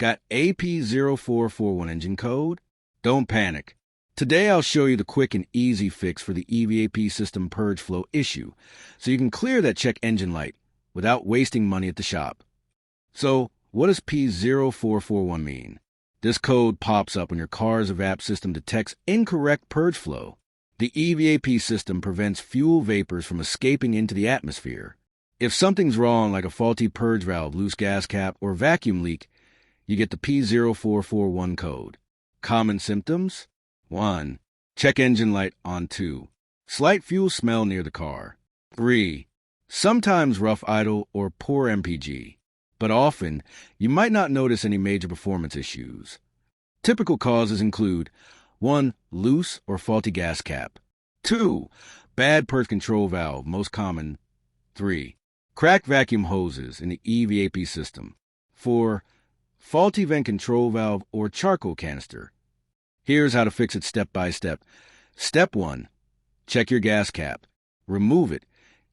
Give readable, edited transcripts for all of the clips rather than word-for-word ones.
Got a P0441 engine code? Don't panic. Today I'll show you the quick and easy fix for the EVAP system purge flow issue, so you can clear that check engine light without wasting money at the shop. So, what does P0441 mean? This code pops up when your car's EVAP system detects incorrect purge flow. The EVAP system prevents fuel vapors from escaping into the atmosphere. If something's wrong, like a faulty purge valve, loose gas cap, or vacuum leak, you get the P0441 code. Common symptoms? 1. Check engine light on. 2. Slight fuel smell near the car. 3. Sometimes rough idle or poor MPG, but often you might not notice any major performance issues. Typical causes include 1. Loose or faulty gas cap. 2. Bad purge control valve, most common. 3. Cracked vacuum hoses in the EVAP system. 4. Faulty vent control valve or charcoal canister. Here's how to fix it step by step. Step 1. Check your gas cap. Remove it.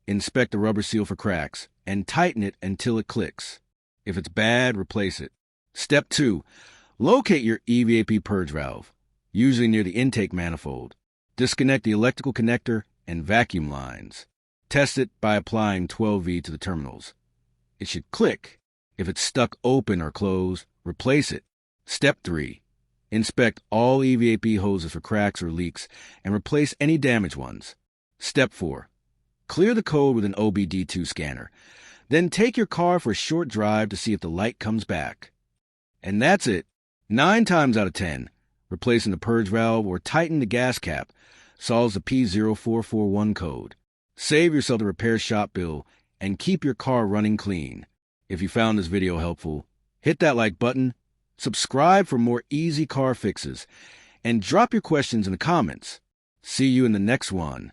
Inspect the rubber seal for cracks and tighten it until it clicks. If it's bad, replace it. Step 2. Locate your EVAP purge valve, usually near the intake manifold. Disconnect the electrical connector and vacuum lines. Test it by applying 12V to the terminals. It should click. If it's stuck open or closed, replace it. Step 3. Inspect all EVAP hoses for cracks or leaks and replace any damaged ones. Step 4. Clear the code with an OBD-II scanner. Then take your car for a short drive to see if the light comes back. And that's it. 9 times out of 10, replacing the purge valve or tightening the gas cap solves the P0441 code. Save yourself the repair shop bill and keep your car running clean. If you found this video helpful, hit that like button, subscribe for more easy car fixes, and drop your questions in the comments. See you in the next one.